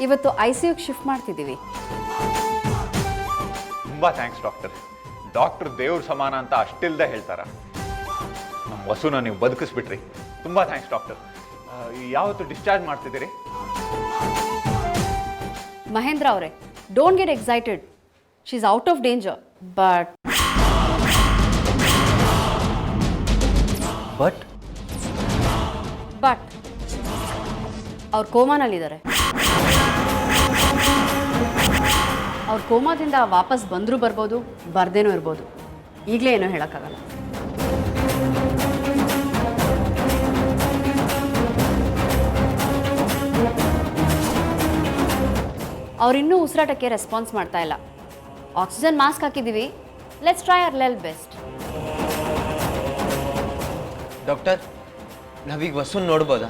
ಇವತ್ತು ICUಗೆ ಶಿಫ್ಟ್ ಮಾಡ್ತಿದ್ದೀವಿ. ತುಂಬ ಥ್ಯಾಂಕ್ಸ್ ಡಾಕ್ಟರ್. ಡಾಕ್ಟರ್ ದೇವ್ರ ಸಮಾನ ಅಂತ ಅಷ್ಟಿಲ್ದೆ ಹೇಳ್ತಾರ. ನಮ್ಮ ವಸುನ ನೀವು ಬದುಕಿಸ್ಬಿಟ್ರಿ. ತುಂಬ ಥ್ಯಾಂಕ್ಸ್ ಡಾಕ್ಟರ್. ಯಾವತ್ತು ಡಿಸ್ಚಾರ್ಜ್ ಮಾಡ್ತಿದ್ದೀರಿ? ಮಹೇಂದ್ರ ಅವರೇ, don't get excited. She is out of danger. But ಅವ್ರು ಕೋಮಾನಲ್ಲಿದ್ದಾರೆ. ಅವ್ರ ಕೋಮಾದಿಂದ ವಾಪಸ್ ಬಂದರೂ ಬರ್ಬೋದು, ಬರ್ದೇನೂ ಇರ್ಬೋದು. ಈಗಲೇ ಏನೂ ಹೇಳೋಕ್ಕಾಗಲ್ಲ. ಅವರಿನ್ನೂ ಉಸಿರಾಟಕ್ಕೆ ರೆಸ್ಪಾನ್ಸ್ ಮಾಡ್ತಾ ಇಲ್ಲ. ಆಕ್ಸಿಜನ್ ಮಾಸ್ಕ್ ಹಾಕಿದ್ದೀವಿ. Let's try our level best. Doctor, ನಾವೀಗ ವಸುನ್ ನೋಡ್ಬೋದಾ?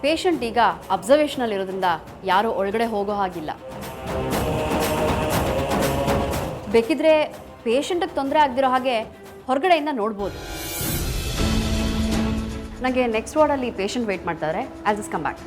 ಪೇಷಂಟ್ ಈಗ ಅಬ್ಸರ್ವೇಷನಲ್ಲಿ ಇರೋದ್ರಿಂದ ಯಾರೂ ಒಳಗಡೆ ಹೋಗೋ ಹಾಗಿಲ್ಲ. ಬೇಕಿದ್ರೆ ಪೇಷಂಟಿಗೆ ತೊಂದರೆ ಆಗದಿರೋ ಹಾಗೆ ಹೊರಗಡೆಯಿಂದ ನೋಡ್ಬೋದು. ನನಗೆ ನೆಕ್ಸ್ಟ್ ವಾರ್ಡಲ್ಲಿ ಪೇಷಂಟ್ ವೆಯ್ಟ್ ಮಾಡ್ತಾರೆ. I will just come back.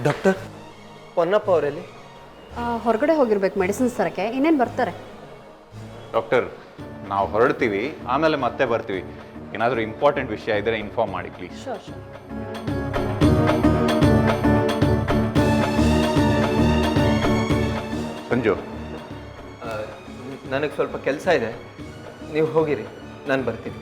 Doctor, Ponnappa ಅವರಲ್ಲಿ? ಹೊರಗಡೆ ಹೋಗಿರ್ಬೇಕು ಮೆಡಿಸಿನ್ಸ್ ತರಕ್ಕೆ. ಇನ್ನೇನು ಬರ್ತಾರೆ. ಡಾಕ್ಟರ್, ನಾವು ಹೊರಡ್ತೀವಿ, ಆಮೇಲೆ ಮತ್ತೆ ಬರ್ತೀವಿ. ಏನಾದರೂ ಇಂಪಾರ್ಟೆಂಟ್ ವಿಷಯ ಇದ್ದರೆ ಇನ್ಫಾರ್ಮ್ ಮಾಡಿ ಪ್ಲೀಸ್. ಶೋರ್. ಸಂಜು, ನನಗೆ ಸ್ವಲ್ಪ ಕೆಲಸ ಇದೆ, ನೀವು ಹೋಗಿರಿ, ನಾನು ಬರ್ತೀನಿ.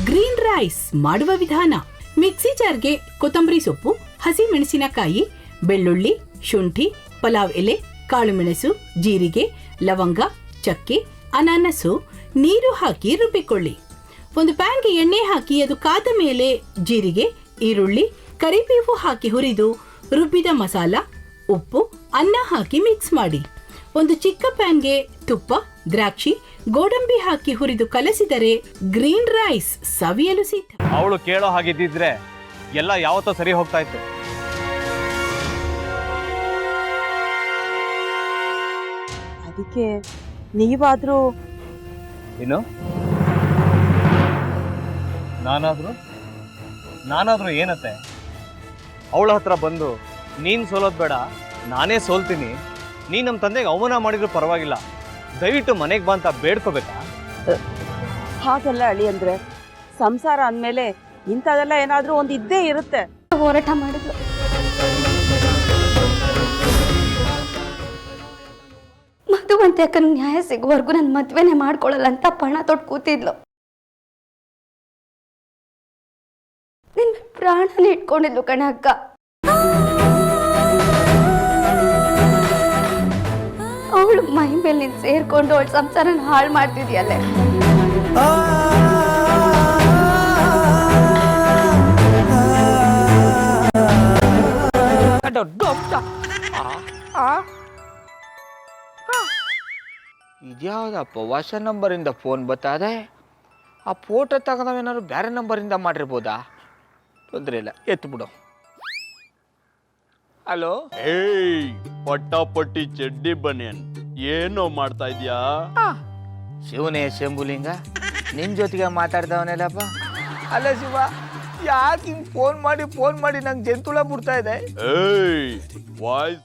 ಗ್ರೀನ್ ರೈಸ್ ಮಾಡುವ ವಿಧಾನ: ಮಿಕ್ಸಿ ಜಾರ್ಗೆ ಕೊತ್ತಂಬರಿ ಸೊಪ್ಪು, ಹಸಿ ಮೆಣಸಿನಕಾಯಿ, ಬೆಳ್ಳುಳ್ಳಿ, ಶುಂಠಿ, ಪಲಾವ್ ಎಲೆ, ಕಾಳುಮೆಣಸು, ಜೀರಿಗೆ, ಲವಂಗ, ಚಕ್ಕೆ, ಅನಾನಸು, ನೀರು ಹಾಕಿ ರುಬ್ಬಿಕೊಳ್ಳಿ. ಒಂದು ಪ್ಯಾನ್ಗೆ ಎಣ್ಣೆ ಹಾಕಿ ಅದು ಕಾದ ಮೇಲೆ ಜೀರಿಗೆ, ಈರುಳ್ಳಿ, ಕರಿಬೇವು ಹಾಕಿ ಹುರಿದು ರುಬ್ಬಿದ ಮಸಾಲ, ಉಪ್ಪು, ಅನ್ನ ಹಾಕಿ ಮಿಕ್ಸ್ ಮಾಡಿ. ಒಂದು ಚಿಕ್ಕ ಪ್ಯಾನ್ಗೆ ತುಪ್ಪ, ದ್ರಾಕ್ಷಿ, ಗೋಡಂಬಿ ಹಾಕಿ ಹುರಿದು ಕಲಸಿದರೆ ಗ್ರೀನ್ ರೈಸ್ ಸವಿಯಲು ಸಿದ್ಧ. ಅವಳು ಕೇಳೋ ಹಾಗಿದ್ದಿದ್ರೆ ಎಲ್ಲ ಯಾವತ್ತೋ ಸರಿ ಹೋಗ್ತಾ ಇತ್ತು. ಅದಕ್ಕೆ ನೀವಾದ್ರೂ ಏನು? ನಾನಾದ್ರೂ ಏನತ್ತೆ? ಅವಳ ಹತ್ರ ಬಂದು ನೀನು ಸೋಲೋದು ಬೇಡ, ನಾನೇ ಸೋಲ್ತೀನಿ, ನೀನು ನಮ್ಮ ತಂದೆಗೆ ಅವಮಾನ ಮಾಡಿದ್ರು ಪರವಾಗಿಲ್ಲ, ದಯವಿಟ್ಟು ಮನೆಗೆ ಬಾ ಅಂತ ಬೇಡ್ಕೋಬೇಕಾ? ಹಾಗೆಲ್ಲ ಅಳಿ ಅಂದ್ರೆ ಸಂಸಾರ ಅಂದಮೇಲೆ ಇಂಥದೆಲ್ಲ ಏನಾದ್ರೂ ಒಂದು ಇದ್ದೇ ಇರುತ್ತೆ. ಹೋರಾಟ ಮಾಡಿದ್ರು. ಮಧುವಂತೆ ಅಕ್ಕನ ನ್ಯಾಯ ಸಿಗುವವರೆಗೂ ನನ್ನ ಮದ್ವೆನೇ ಮಾಡ್ಕೊಳ್ಳಲ್ಲ ಅಂತ ಪಣ ತೊಟ್ಟು ಕೂತಿದ್ಲು. ನಿನ್ನ ಪ್ರಾಣನೇ ಇಟ್ಕೊಂಡಿದ್ಲು ಕಣ ಅಕ್ಕ. ಅವಳು ಮೈ ಮೇಲೆ ನೀನು ಸೇರ್ಕೊಂಡು ಅವಳ ಸಂಸಾರನ ಹಾಳು ಮಾಡ್ತಿದ್ಯಲ್ಲೇ. ಇದ್ಯಾವುದಪ್ಪ ಹೊಸ ನಂಬರಿಂದ ಫೋನ್ ಬತ್ತದೆ. ಆ ಫೋಟೋ ತಗೊಂಡವೇನಾದ್ರು ಬೇರೆ ನಂಬರಿಂದ ಮಾಡಿರ್ಬೋದಾ? ತೊಂದರೆ ಇಲ್ಲ, ಎತ್ತು ಬಿಡು. ಹಲೋ, ಏಯ್ ಪಟ್ಟಾಪಟ್ಟಿ ಚಡ್ಡಿ ಬನಿಯನ್ ಏನೋ ಮಾಡ್ತಾ ಇದ್ಯಾ? ಶಿವನೇ ಶಂಭುಲಿಂಗ, ನಿನ್ನ ಜೊತೆಗೆ ಮಾತಾಡ್ದವನೇಲಪ್ಪ. ಅಲ್ಲ ಶಿವ, ಯಾಕೆ ಹಿಂಗೆ ಫೋನ್ ಮಾಡಿ ನಂಗೆ ಜಂತುಳ ಬಿಡ್ತಾ ಇದೆ? ಏಯ್ ವಾಯ್ಸ್